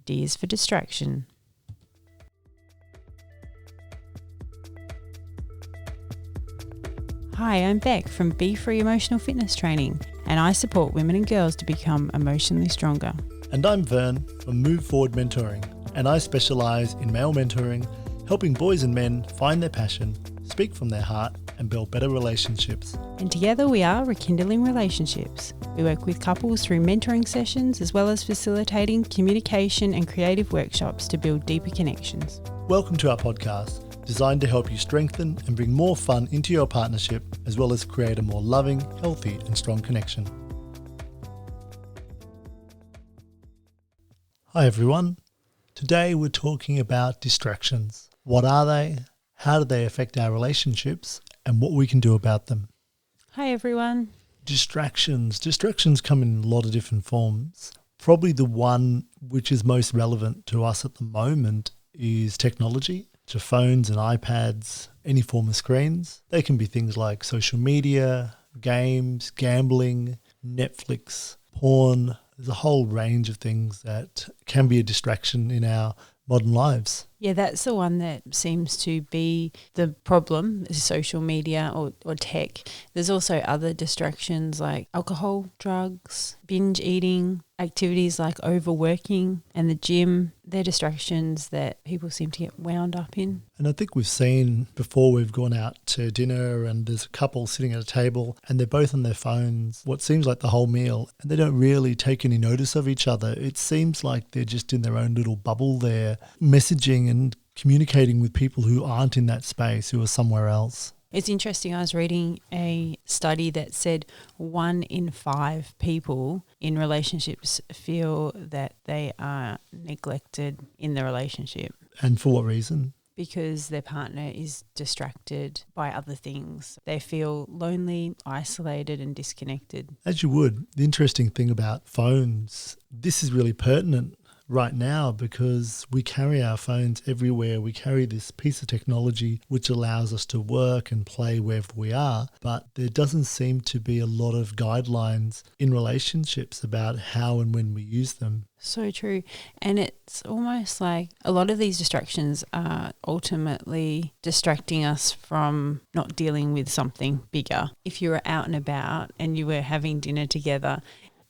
D is for distraction. Hi, I'm Bec from Be Free Emotional Fitness Training, and I support women and girls to become emotionally stronger. And I'm Vern from Move Forward Mentoring, and I specialise in male mentoring, helping boys and men find their passion, speak from their heart, and build better relationships. And together we are Rekindling Relationships. We work with couples through mentoring sessions as well as facilitating communication and creative workshops to build deeper connections. Welcome to our podcast, designed to help you strengthen and bring more fun into your partnership, as well as create a more loving, healthy, and strong connection. Hi everyone. Today we're talking about distractions. What are they? How do they affect our relationships? And what we can do about them. Hi everyone. Distractions. Distractions come in a lot of different forms. Probably the one which is most relevant to us at the moment is technology. To phones and iPads, any form of screens. They can be things like social media, games, gambling, Netflix, porn. There's a whole range of things that can be a distraction in our modern lives. Yeah, that's the one that seems to be the problem, is social media or tech. There's also other distractions like alcohol, drugs, binge eating, activities like overworking and the gym. They're distractions that people seem to get wound up in. And I think we've seen before, we've gone out to dinner and there's a couple sitting at a table and they're both on their phones, what seems like the whole meal, and they don't really take any notice of each other. It seems like they're just in their own little bubble there, messaging and communicating with people who aren't in that space, who are somewhere else. It's interesting. I was reading a study that said 1 in 5 people in relationships feel that they are neglected in the relationship. And for what reason? Because their partner is distracted by other things. They feel lonely, isolated and disconnected. As you would. The interesting thing about phones, this is really pertinent right now because we carry our phones everywhere. We carry this piece of technology which allows us to work and play wherever we are, but there doesn't seem to be a lot of guidelines in relationships about how and when we use them. So true. And it's almost like a lot of these distractions are ultimately distracting us from not dealing with something bigger. If you were out and about and you were having dinner together,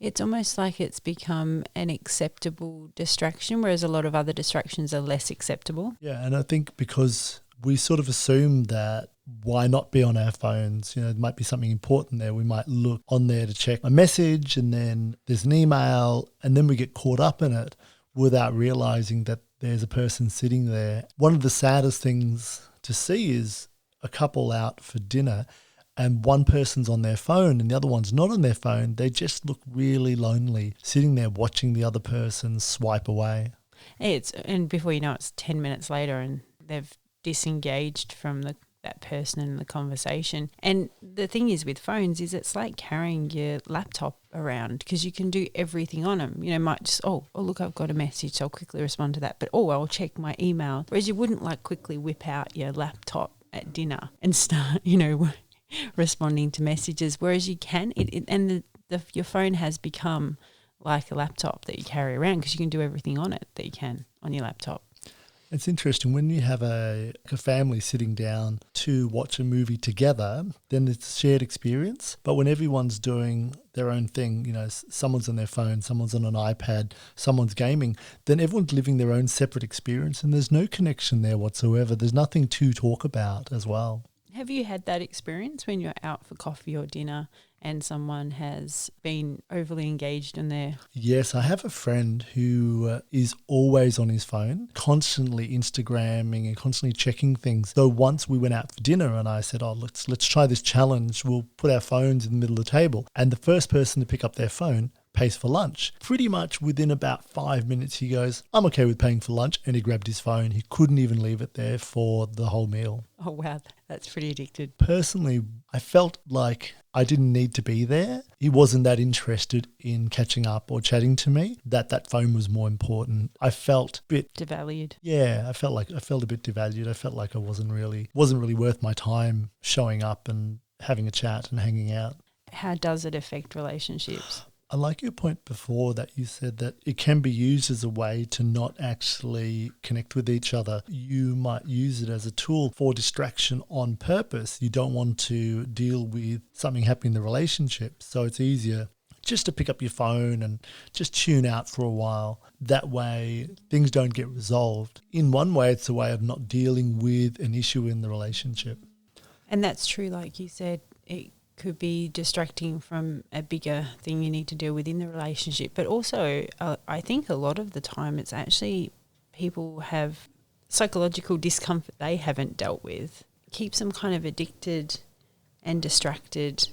it's almost like it's become an acceptable distraction, whereas a lot of other distractions are less acceptable. Yeah, and I think because we sort of assume that why not be on our phones? You know, there might be something important there. We might look on there to check a message and then there's an email and then we get caught up in it without realizing that there's a person sitting there. One of the saddest things to see is a couple out for dinner and one person's on their phone and the other one's not on their phone. They just look really lonely, sitting there watching the other person swipe away. And before you know it's 10 minutes later and they've disengaged from that person in the conversation. And the thing is with phones is it's like carrying your laptop around because you can do everything on them. You know, might just, oh, look, I've got a message, so I'll quickly respond to that. But, I'll check my email. Whereas you wouldn't like quickly whip out your laptop at dinner and start, responding to messages, whereas you can, your phone has become like a laptop that you carry around because you can do everything on it that you can on your laptop. It's interesting when you have a family sitting down to watch a movie together, then it's a shared experience. But when everyone's doing their own thing, someone's on their phone, someone's on an iPad, someone's gaming, then everyone's living their own separate experience and there's no connection there whatsoever. There's nothing to talk about as well. Have you had that experience when you're out for coffee or dinner and someone has been overly engaged in their... Yes, I have a friend who is always on his phone, constantly Instagramming and constantly checking things. So once we went out for dinner and I said, let's try this challenge. We'll put our phones in the middle of the table. And the first person to pick up their phone pays for lunch. Pretty much within about 5 minutes, he goes, I'm okay with paying for lunch. And he grabbed his phone. He couldn't even leave it there for the whole meal. Oh, wow. That's pretty addicted. Personally, I felt like I didn't need to be there. He wasn't that interested in catching up or chatting to me, that phone was more important. I felt a bit devalued. Yeah, I felt a bit devalued. I felt like I wasn't really worth my time showing up and having a chat and hanging out. How does it affect relationships? I like your point before that you said that it can be used as a way to not actually connect with each other. You might use it as a tool for distraction on purpose. You don't want to deal with something happening in the relationship, so it's easier just to pick up your phone and just tune out for a while. That way things don't get resolved. In one way, it's a way of not dealing with an issue in the relationship. And that's true, like you said, it could be distracting from a bigger thing you need to deal with in the relationship. But also, I think a lot of the time it's actually people have psychological discomfort they haven't dealt with. It keeps them kind of addicted and distracted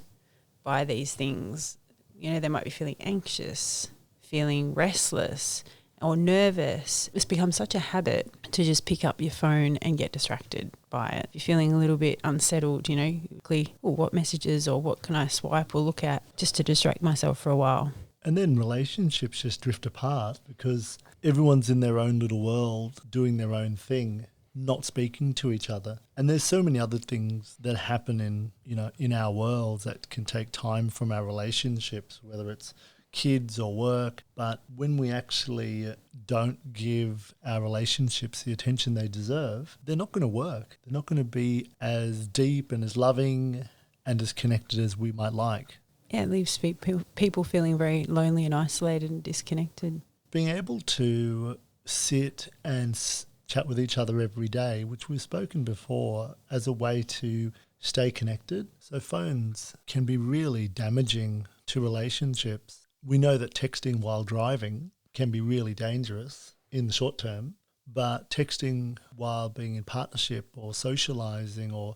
by these things. You know, they might be feeling anxious, feeling restless or nervous. It's become such a habit to just pick up your phone and get distracted by it. If you're feeling a little bit unsettled, you know, quickly, what messages or what can I swipe or look at just to distract myself for a while. And then relationships just drift apart because everyone's in their own little world, doing their own thing, not speaking to each other. And there's so many other things that happen in our worlds that can take time from our relationships, whether it's kids or work. But when we actually don't give our relationships the attention they deserve, they're not going to work. They're not going to be as deep and as loving and as connected as we might like. Yeah, it leaves people feeling very lonely and isolated and disconnected. Being able to sit and chat with each other every day, which we've spoken before, as a way to stay connected. So phones can be really damaging to relationships. We know that texting while driving can be really dangerous in the short term, but texting while being in partnership or socializing or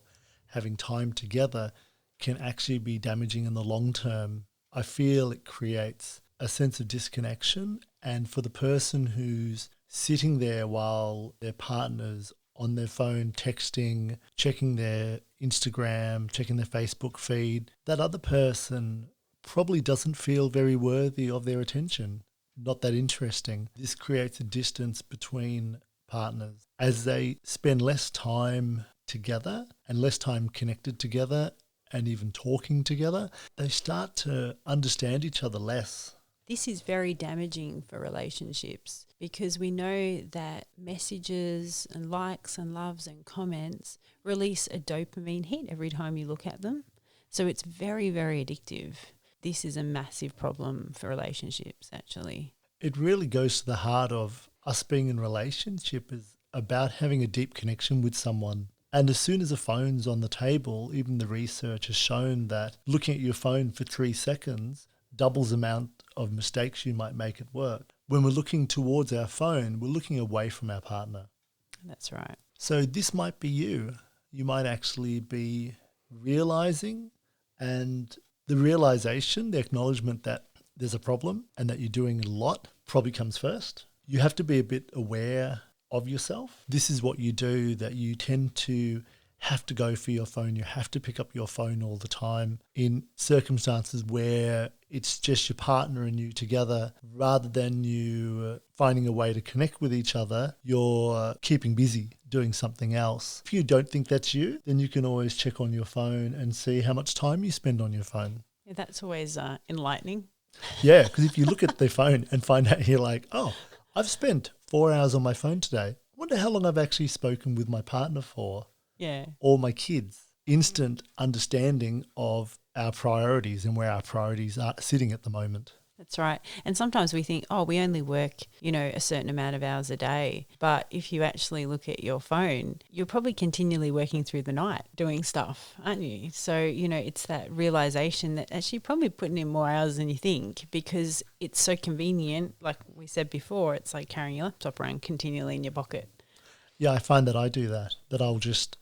having time together can actually be damaging in the long term. I feel it creates a sense of disconnection, and for the person who's sitting there while their partner's on their phone texting, checking their Instagram, checking their Facebook feed, that other person probably doesn't feel very worthy of their attention, not that interesting. This creates a distance between partners. As they spend less time together and less time connected together and even talking together, they start to understand each other less. This is very damaging for relationships because we know that messages and likes and loves and comments release a dopamine hit every time you look at them. So it's very, very addictive. This is a massive problem for relationships, actually. It really goes to the heart of us being in a relationship is about having a deep connection with someone. And as soon as a phone's on the table, even the research has shown that looking at your phone for 3 seconds doubles the amount of mistakes you might make at work. When we're looking towards our phone, we're looking away from our partner. That's right. So this might be you. You might actually be realizing, and the realization, the acknowledgement that there's a problem and that you're doing a lot probably comes first. You have to be a bit aware of yourself. This is what you do, that you tend to have to go for your phone. You have to pick up your phone all the time in circumstances where it's just your partner and you together. Rather than you finding a way to connect with each other, you're keeping busy doing something else. If you don't think that's you, then you can always check on your phone and see how much time you spend on your phone. Yeah, that's always enlightening. Yeah, because if you look at the phone and find out you're like, oh, I've spent 4 hours on my phone today. I wonder how long I've actually spoken with my partner for. Yeah. Or my kids. Instant understanding of our priorities and where our priorities are sitting at the moment. That's right. And sometimes we think, oh, we only work, a certain amount of hours a day. But if you actually look at your phone, you're probably continually working through the night doing stuff, aren't you? So, it's that realization that actually you're probably putting in more hours than you think because it's so convenient. Like we said before, it's like carrying your laptop around continually in your pocket. Yeah, I find that I do that I'll just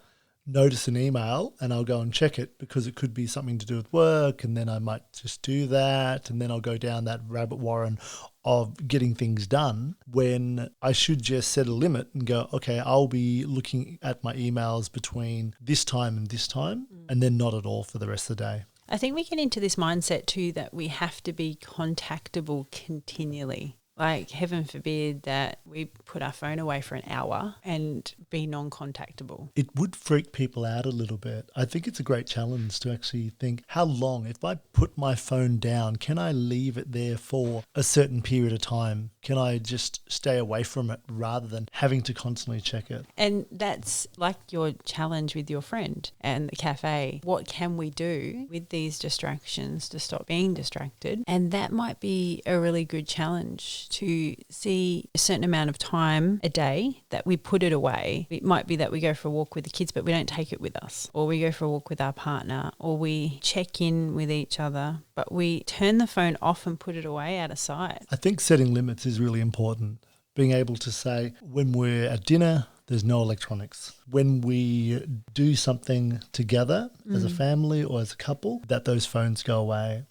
notice an email and I'll go and check it because it could be something to do with work, and then I might just do that, and then I'll go down that rabbit warren of getting things done when I should just set a limit and go, okay, I'll be looking at my emails between this time and this time, and then not at all for the rest of the day. I think we get into this mindset too that we have to be contactable continually. Like, heaven forbid that we put our phone away for an hour and be non-contactable. It would freak people out a little bit. I think it's a great challenge to actually think, how long, if I put my phone down, can I leave it there for a certain period of time? Can I just stay away from it rather than having to constantly check it? And that's like your challenge with your friend and the cafe. What can we do with these distractions to stop being distracted? And that might be a really good challenge, to see a certain amount of time a day that we put it away. It might be that we go for a walk with the kids, but we don't take it with us, or we go for a walk with our partner, or we check in with each other, but we turn the phone off and put it away out of sight. I think setting limits is really important. Being able to say, when we're at dinner, there's no electronics. When we do something together as a family or as a couple, that those phones go away.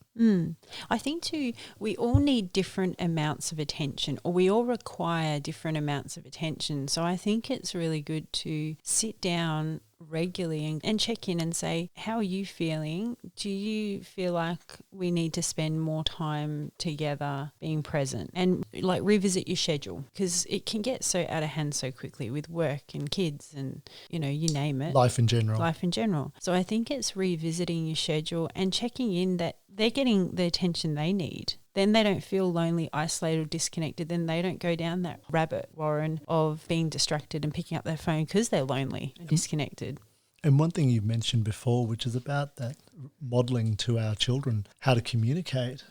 I think too, we all need different amounts of attention, or we all require different amounts of attention. So I think it's really good to sit down regularly and check in and say, how are you feeling? Do you feel like we need to spend more time together being present? And like, revisit your schedule, because it can get so out of hand so quickly with work and kids and, you name it. Life in general. So I think it's revisiting your schedule and checking in that they're getting the attention they need. Then they don't feel lonely, isolated, or disconnected. Then they don't go down that rabbit warren of being distracted and picking up their phone because they're lonely and disconnected. And one thing you've mentioned before, which is about that modelling to our children, how to communicate.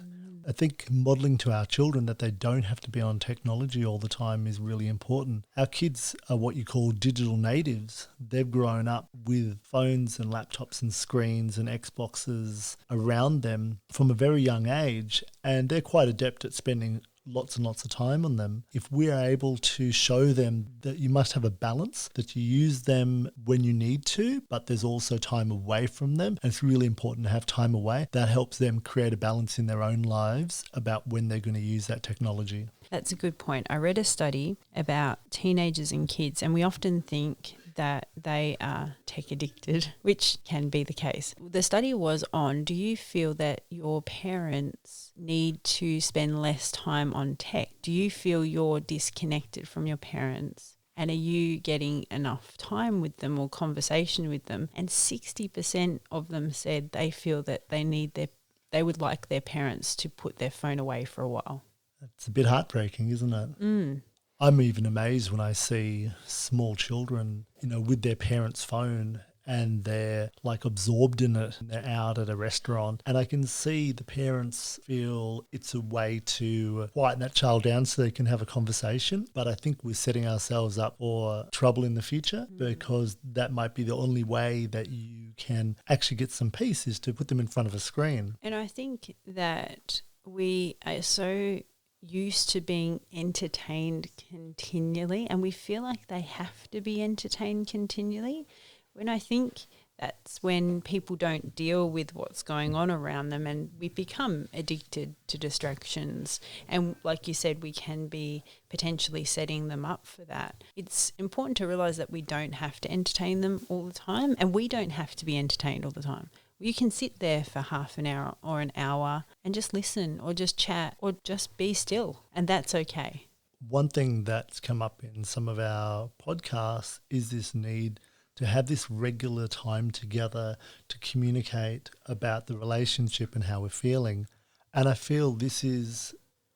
I think modelling to our children that they don't have to be on technology all the time is really important. Our kids are what you call digital natives. They've grown up with phones and laptops and screens and Xboxes around them from a very young age, and they're quite adept at spending lots and lots of time on them. If we are able to show them that you must have a balance, that you use them when you need to, but there's also time away from them, and it's really important to have time away, that helps them create a balance in their own lives about when they're going to use that technology. That's a good point. I read a study about teenagers and kids, and we often think that they are tech addicted, which can be the case. The study was on, do you feel that your parents need to spend less time on tech? Do you feel you're disconnected from your parents? And are you getting enough time with them or conversation with them? And 60% of them said they feel that they would like their parents to put their phone away for a while. It's a bit heartbreaking, isn't it? I'm even amazed when I see small children, with their parents' phone, and they're like absorbed in it, and they're out at a restaurant, and I can see the parents feel it's a way to quieten that child down so they can have a conversation. But I think we're setting ourselves up for trouble in the future, because that might be the only way that you can actually get some peace, is to put them in front of a screen. And I think that we are so used to being entertained continually, and we feel like they have to be entertained continually, when I think that's when people don't deal with what's going on around them, and we become addicted to distractions. And like you said, we can be potentially setting them up for that. It's important to realise that we don't have to entertain them all the time, and we don't have to be entertained all the time. You can sit there for half an hour or an hour and just listen, or just chat, or just be still, and that's okay. One thing that's come up in some of our podcasts is this need to have this regular time together to communicate about the relationship and how we're feeling. And I feel this is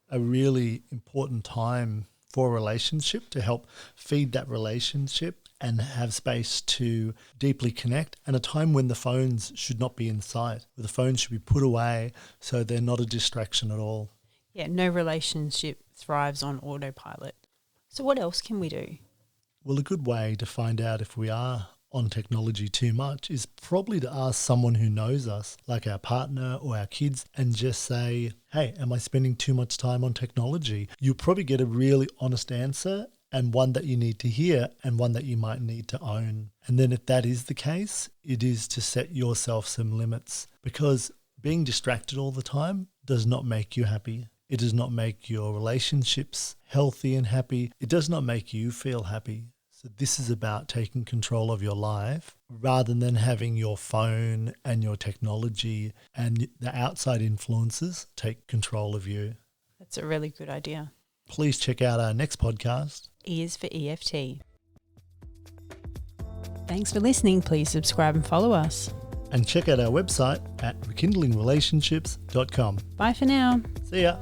a really important time for a relationship, to help feed that relationship and have space to deeply connect, and a time when the phones should not be in sight, where the phones should be put away so they're not a distraction at all. Yeah, no relationship thrives on autopilot. So what else can we do? Well, a good way to find out if we are on technology too much is probably to ask someone who knows us, like our partner or our kids, and just say, hey, am I spending too much time on technology? You'll probably get a really honest answer, and one that you need to hear, and one that you might need to own. And then if that is the case, it is to set yourself some limits, because being distracted all the time does not make you happy. It does not make your relationships healthy and happy. It does not make you feel happy. So this is about taking control of your life, rather than having your phone and your technology and the outside influences take control of you. That's a really good idea. please check out our next podcast. E is for EFT. Thanks for listening. Please subscribe and follow us. And check out our website at rekindlingrelationships.com. Bye for now. See ya.